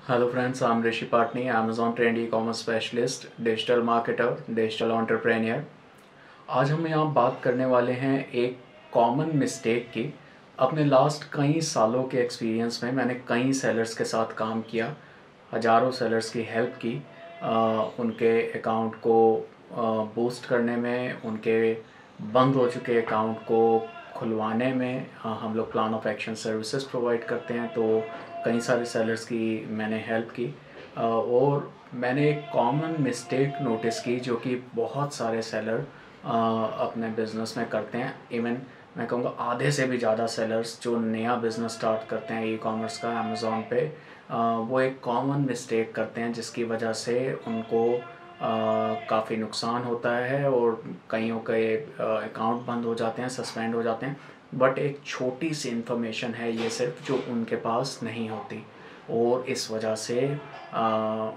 Hello friends, I'm Rishi Patni, Amazon Trend E-commerce Specialist, Digital Marketer, Digital Entrepreneur। आज हम यहाँ बात करने वाले हैं एक कॉमन मिस्टेक की। अपने लास्ट कई सालों के एक्सपीरियंस में मैंने कई सेलर्स के साथ काम किया, हज़ारों सेलर्स की हेल्प की, उनके अकाउंट को बूस्ट करने में, उनके बंद हो चुके अकाउंट को खुलवाने में। हम लोग plan of action services provide करते हैं, तो कई सारे सेलर्स की मैंने हेल्प की। और मैंने एक कॉमन मिस्टेक नोटिस की जो कि बहुत सारे सेलर अपने बिज़नेस में करते हैं। इवन मैं कहूँगा आधे से भी ज़्यादा सेलर्स जो नया बिज़नेस स्टार्ट करते हैं ई कॉमर्स का अमेज़ॉन पे, वो एक कॉमन मिस्टेक करते हैं जिसकी वजह से उनको काफ़ी नुकसान होता है और कईयों के अकाउंट बंद हो जाते हैं, सस्पेंड हो जाते हैं। बट एक छोटी सी इन्फॉर्मेशन है ये सिर्फ जो उनके पास नहीं होती, और इस वजह से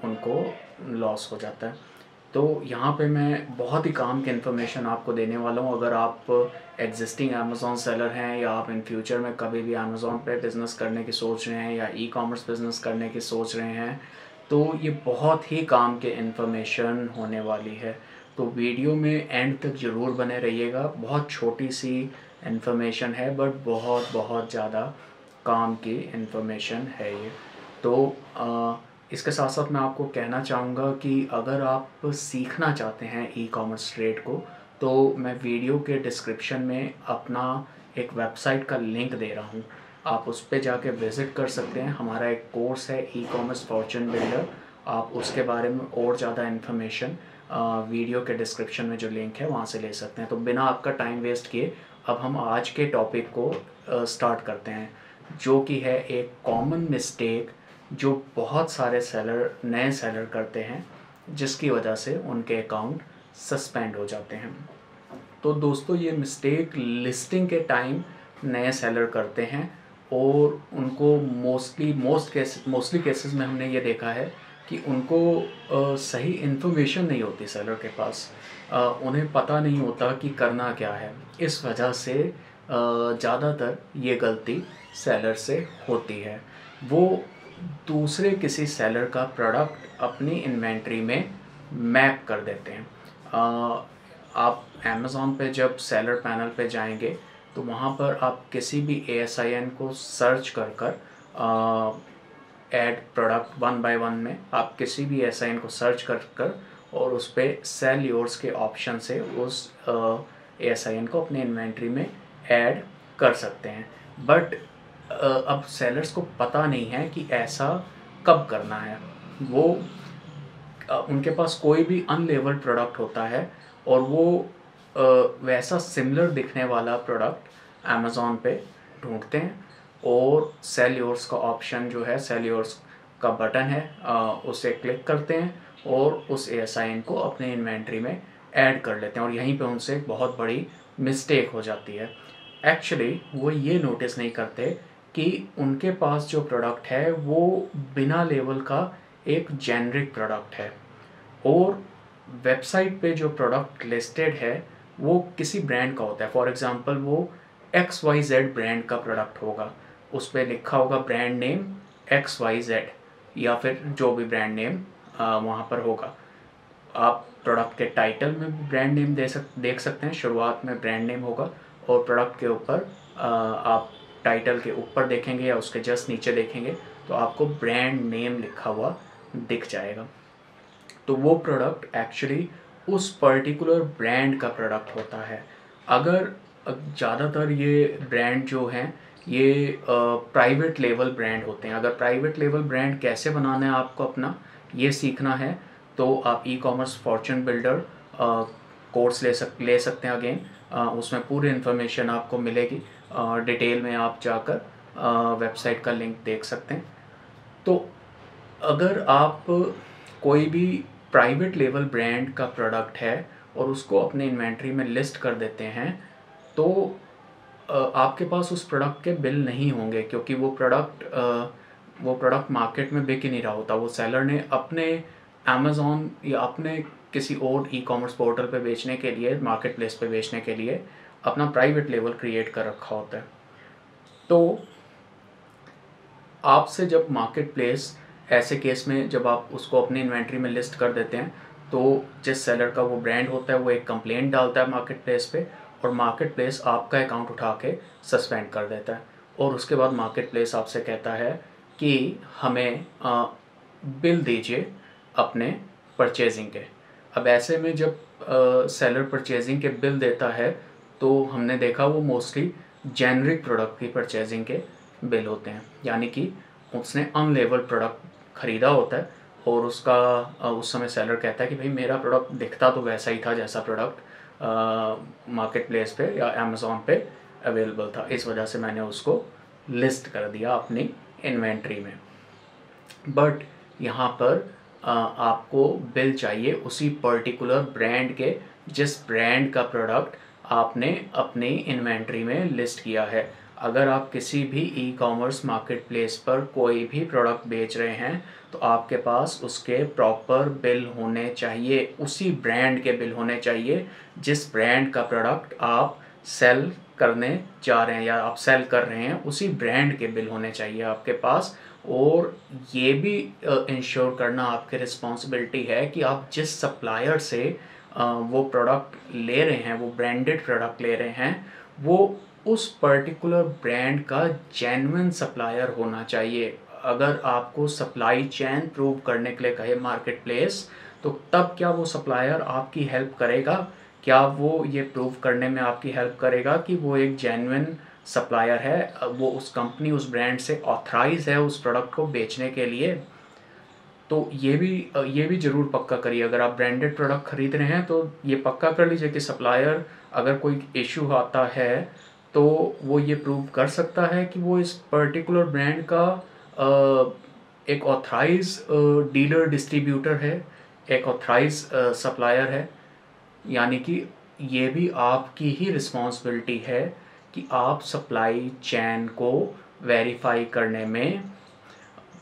उनको लॉस हो जाता है। तो यहाँ पे मैं बहुत ही काम की इन्फॉर्मेशन आपको देने वाला हूँ। अगर आप एग्जिस्टिंग अमेज़ॉन सेलर हैं या आप इन फ्यूचर में कभी भी अमेज़ॉन पे बिज़नेस करने की सोच रहे हैं या ई कॉमर्स बिज़नेस करने की सोच रहे हैं, तो ये बहुत ही काम के इन्फॉर्मेशन होने वाली है। तो वीडियो में एंड तक ज़रूर बने रहिएगा। बहुत छोटी सी इन्फॉर्मेशन है बट बहुत बहुत ज़्यादा काम की इन्फॉर्मेशन है ये। तो इसके साथ साथ मैं आपको कहना चाहूँगा कि अगर आप सीखना चाहते हैं ई कॉमर्स ट्रेड को, तो मैं वीडियो के डिस्क्रिप्शन में अपना एक वेबसाइट का लिंक दे रहा हूँ। आप उस पर जाके विज़िट कर सकते हैं। हमारा एक कोर्स है ई कॉमर्स फॉर्चून बिल्डर। आप उसके बारे में और ज़्यादा इन्फॉर्मेशन वीडियो के डिस्क्रिप्शन में जो लिंक है वहाँ से ले सकते हैं। तो बिना आपका टाइम वेस्ट किए अब हम आज के टॉपिक को स्टार्ट करते हैं, जो कि है एक कॉमन मिस्टेक जो बहुत सारे सेलर नए सेलर करते हैं, जिसकी वजह से उनके अकाउंट सस्पेंड हो जाते हैं। तो दोस्तों, ये मिस्टेक लिस्टिंग के टाइम नए सेलर करते हैं और उनको मोस्टली केसेस में हमने ये देखा है कि उनको सही इन्फॉर्मेशन नहीं होती सेलर के पास। उन्हें पता नहीं होता कि करना क्या है। इस वजह से ज़्यादातर ये गलती सेलर से होती है। वो दूसरे किसी सेलर का प्रोडक्ट अपनी इन्वेंट्री में मैप कर देते हैं। आप अमेज़ॉन पे जब सेलर पैनल पे जाएंगे तो वहाँ पर आप किसी भी ASIN को सर्च कर ऐड प्रोडक्ट 1 बाय 1 में आप किसी भी ASIN को सर्च कर और उस पर सेल योर्स के ऑप्शन से उस ASIN को अपने इन्वेंट्री में ऐड कर सकते हैं। बट अब सेलर्स को पता नहीं है कि ऐसा कब करना है। वो उनके पास कोई भी अनलेबल्ड प्रोडक्ट होता है और वो वैसा सिमिलर दिखने वाला प्रोडक्ट अमेज़ॉन पे ढूंढते हैं और सेल योर्स का ऑप्शन जो है, सेल योर्स का बटन है, उसे क्लिक करते हैं और उस ASIN को अपने इन्वेंट्री में ऐड कर लेते हैं और यहीं पे उनसे एक बहुत बड़ी मिस्टेक हो जाती है। एक्चुअली वो ये नोटिस नहीं करते कि उनके पास जो प्रोडक्ट है वो बिना लेबल का एक जेनरिक प्रोडक्ट है और वेबसाइट पे जो प्रोडक्ट लिस्टेड है वो किसी ब्रांड का होता है। फॉर एग्जांपल वो XYZ ब्रांड का प्रोडक्ट होगा, उस पर लिखा होगा ब्रांड नेम XYZ या फिर जो भी ब्रांड नेम वहाँ पर होगा। आप प्रोडक्ट के टाइटल में भी ब्रांड नेम देख सकते हैं। शुरुआत में ब्रांड नेम होगा और प्रोडक्ट के ऊपर आप टाइटल के ऊपर देखेंगे या उसके जस्ट नीचे देखेंगे तो आपको ब्रांड नेम लिखा हुआ दिख जाएगा। तो वो प्रोडक्ट एक्चुअली उस पर्टिकुलर ब्रांड का प्रोडक्ट होता है। अगर ज़्यादातर ये ब्रांड जो हैं ये प्राइवेट लेवल ब्रांड होते हैं। अगर प्राइवेट लेवल ब्रांड कैसे बनाना है आपको अपना ये सीखना है तो आप e commerce Fortune builder course ले सकते हैं। अगेन उसमें पूरी इन्फॉर्मेशन आपको मिलेगी। डिटेल में आप जाकर वेबसाइट का लिंक देख सकते हैं। तो अगर आप कोई भी प्राइवेट लेवल ब्रांड का प्रोडक्ट है और उसको अपने इन्वेंट्री में लिस्ट कर देते हैं तो आपके पास उस प्रोडक्ट के बिल नहीं होंगे, क्योंकि वो प्रोडक्ट मार्केट में बिक ही नहीं रहा होता। वो सेलर ने अपने अमेज़ॉन या अपने किसी और ई कॉमर्स पोर्टल पे बेचने के लिए, मार्केट प्लेस पे बेचने के लिए अपना प्राइवेट लेवल क्रिएट कर रखा होता है। तो आपसे जब मार्केट प्लेस ऐसे केस में जब आप उसको अपनी इन्वेंट्री में लिस्ट कर देते हैं तो जिस सेलर का वो ब्रांड होता है वो एक कंप्लेंट डालता है मार्केट प्लेस पे, और मार्केट प्लेस आपका अकाउंट उठा के सस्पेंड कर देता है। और उसके बाद मार्केट प्लेस आपसे कहता है कि हमें बिल दीजिए अपने परचेजिंग के। अब ऐसे में जब सेलर परचेजिंग के बिल देता है तो हमने देखा वो मोस्टली जेनरिक प्रोडक्ट की परचेजिंग के बिल होते हैं, यानी कि उसने अनलेबल प्रोडक्ट ख़रीदा होता है और उसका उस समय सेलर कहता है कि भाई मेरा प्रोडक्ट दिखता तो वैसा ही था जैसा प्रोडक्ट मार्केट प्लेस पे या अमेज़ॉन पे अवेलेबल था, इस वजह से मैंने उसको लिस्ट कर दिया अपनी इन्वेंट्री में। बट यहाँ पर आपको बिल चाहिए उसी पर्टिकुलर ब्रांड के जिस ब्रांड का प्रोडक्ट आपने अपनी इन्वेंट्री में लिस्ट किया है। अगर आप किसी भी ई कॉमर्स मार्केट प्लेस पर कोई भी प्रोडक्ट बेच रहे हैं तो आपके पास उसके प्रॉपर बिल होने चाहिए, उसी ब्रांड के बिल होने चाहिए जिस ब्रांड का प्रोडक्ट आप सेल करने जा रहे हैं या आप सेल कर रहे हैं, उसी ब्रांड के बिल होने चाहिए आपके पास। और ये भी इंश्योर करना आपकी रिस्पॉन्सिबिलिटी है कि आप जिस सप्लायर से वो प्रोडक्ट ले रहे हैं, वो ब्रांडेड प्रोडक्ट ले रहे हैं, वो उस पर्टिकुलर ब्रांड का जेन्युइन सप्लायर होना चाहिए। अगर आपको सप्लाई चेन प्रूव करने के लिए कहे मार्केट प्लेस तो तब क्या वो सप्लायर आपकी हेल्प करेगा? क्या वो ये प्रूव करने में आपकी हेल्प करेगा कि वो एक जेन्युइन सप्लायर है, वो उस कंपनी उस ब्रांड से ऑथराइज है उस प्रोडक्ट को बेचने के लिए? तो ये भी ज़रूर पक्का करिए। अगर आप ब्रांडेड प्रोडक्ट खरीद रहे हैं तो ये पक्का कर लीजिए कि सप्लायर अगर कोई इशू आता है तो वो ये प्रूव कर सकता है कि वो इस पर्टिकुलर ब्रांड का एक ऑथराइज डीलर डिस्ट्रीब्यूटर है, एक ऑथराइज सप्लायर है। यानी कि ये भी आपकी ही रिस्पॉन्सिबिलिटी है कि आप सप्लाई चैन को वेरीफाई करने में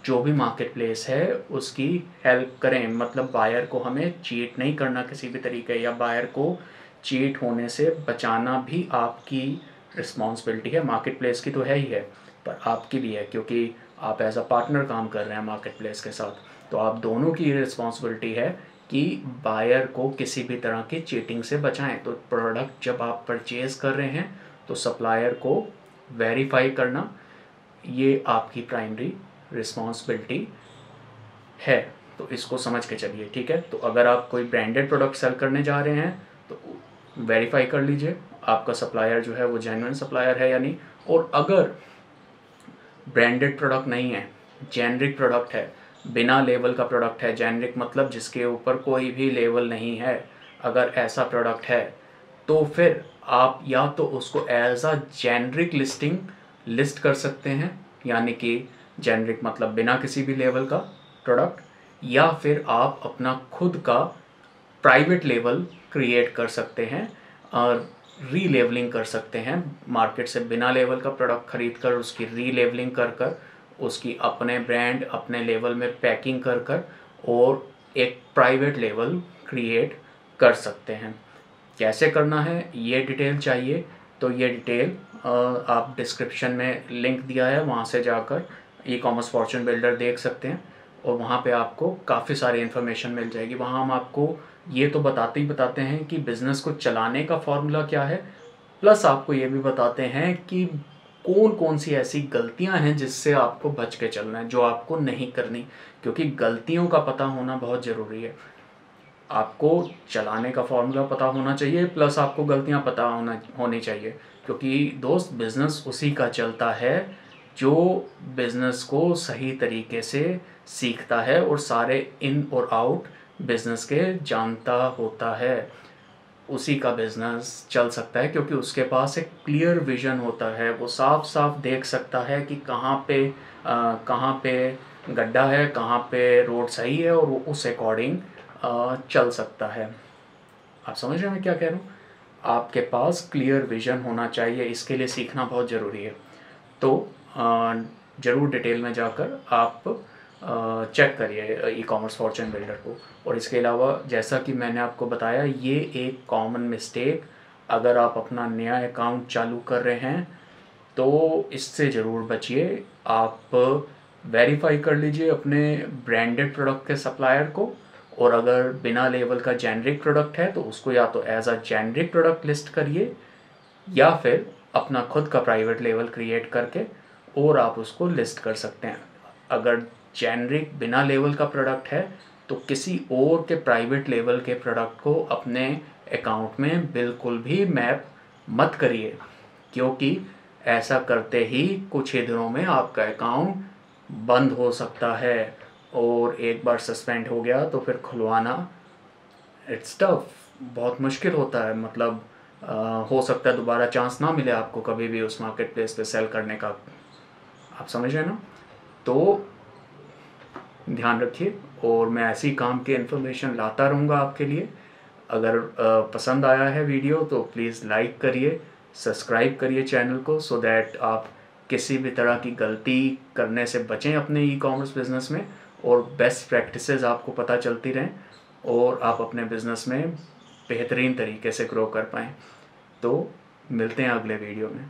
जो भी मार्केट प्लेस है उसकी हेल्प करें। मतलब बायर को हमें चीट नहीं करना किसी भी तरीके, या बायर को चीट होने से बचाना भी आपकी रिस्पॉन्सिबिलिटी है। मार्केट प्लेस की तो है ही है पर आपकी भी है, क्योंकि आप एज अ पार्टनर काम कर रहे हैं मार्केट प्लेस के साथ। तो आप दोनों की रिस्पॉन्सिबिलिटी है कि बायर को किसी भी तरह की चीटिंग से बचाएं। तो प्रोडक्ट जब आप परचेज़ कर रहे हैं तो सप्लायर को वेरीफाई करना ये आपकी प्राइमरी रिस्पॉन्सिबिलिटी है। तो इसको समझ के चलिए, ठीक है। तो अगर आप कोई ब्रांडेड प्रोडक्ट सेल करने जा रहे हैं तो वेरीफाई कर लीजिए आपका सप्लायर जो है वो जेन्युइन सप्लायर है या नहीं। और अगर ब्रांडेड प्रोडक्ट नहीं है, जेनरिक प्रोडक्ट है, बिना लेबल का प्रोडक्ट है, जेनरिक मतलब जिसके ऊपर कोई भी लेबल नहीं है, अगर ऐसा प्रोडक्ट है तो फिर आप या तो उसको as a generic listing list कर सकते हैं, यानी कि जेनरिक मतलब बिना किसी भी लेबल का प्रोडक्ट, या फिर आप अपना खुद का प्राइवेट लेबल क्रिएट कर सकते हैं और रीलेबलिंग कर सकते हैं। मार्केट से बिना लेबल का प्रोडक्ट खरीद कर उसकी रीलेबलिंग कर कर उसकी अपने ब्रांड अपने लेबल में पैकिंग कर कर और एक प्राइवेट लेबल क्रिएट कर सकते हैं। कैसे करना है ये डिटेल चाहिए तो ये डिटेल आप डिस्क्रिप्शन में लिंक दिया है, वहाँ से जाकर ई कॉमर्स फॉर्चून बिल्डर देख सकते हैं और वहाँ पे आपको काफ़ी सारी इन्फॉर्मेशन मिल जाएगी। वहाँ हम आपको ये तो बताते ही बताते हैं कि बिज़नेस को चलाने का फॉर्मूला क्या है, प्लस आपको ये भी बताते हैं कि कौन कौन सी ऐसी गलतियां हैं जिससे आपको बच के चलना है, जो आपको नहीं करनी, क्योंकि गलतियों का पता होना बहुत ज़रूरी है। आपको चलाने का फॉर्मूला पता होना चाहिए प्लस आपको गलतियां पता होनी चाहिए, क्योंकि दोस्त बिज़नेस उसी का चलता है जो बिज़नेस को सही तरीके से सीखता है और सारे इन और आउट बिज़नेस के जानता होता है। उसी का बिज़नेस चल सकता है क्योंकि उसके पास एक क्लियर विजन होता है, वो साफ साफ देख सकता है कि कहाँ पे गड्ढा है, कहाँ पे रोड सही है, और वो उस अकॉर्डिंग चल सकता है। आप समझ रहे हैं मैं क्या कह रहा हूँ? आपके पास क्लियर विजन होना चाहिए, इसके लिए सीखना बहुत ज़रूरी है। तो ज़रूर डिटेल में जाकर आप चेक करिए ई कॉमर्स फॉर्चून बिल्डर को। और इसके अलावा जैसा कि मैंने आपको बताया, ये एक कॉमन मिस्टेक अगर आप अपना नया अकाउंट चालू कर रहे हैं तो इससे ज़रूर बचिए। आप वेरीफाई कर लीजिए अपने ब्रांडेड प्रोडक्ट के सप्लायर को, और अगर बिना लेबल का जेनरिक प्रोडक्ट है तो उसको या तो as a generic product list करिए या फिर अपना खुद का प्राइवेट लेबल क्रिएट करके और आप उसको लिस्ट कर सकते हैं। अगर जेनरिक बिना लेबल का प्रोडक्ट है तो किसी और के प्राइवेट लेबल के प्रोडक्ट को अपने अकाउंट में बिल्कुल भी मैप मत करिए, क्योंकि ऐसा करते ही कुछ ही दिनों में आपका अकाउंट बंद हो सकता है, और एक बार सस्पेंड हो गया तो फिर खुलवाना इट्स टफ, बहुत मुश्किल होता है। मतलब हो सकता है दोबारा चांस ना मिले आपको कभी भी उस मार्केट प्लेस पे सेल करने का। आप समझ रहे हैं ना? तो ध्यान रखिए, और मैं ऐसी काम की इन्फॉर्मेशन लाता रहूँगा आपके लिए। अगर पसंद आया है वीडियो तो प्लीज़ लाइक करिए, सब्सक्राइब करिए चैनल को, सो दैट आप किसी भी तरह की गलती करने से बचें अपने ई कॉमर्स बिज़नेस में, और बेस्ट प्रैक्टिसेस आपको पता चलती रहें और आप अपने बिज़नेस में बेहतरीन तरीके से ग्रो कर पाएँ। तो मिलते हैं अगले वीडियो में।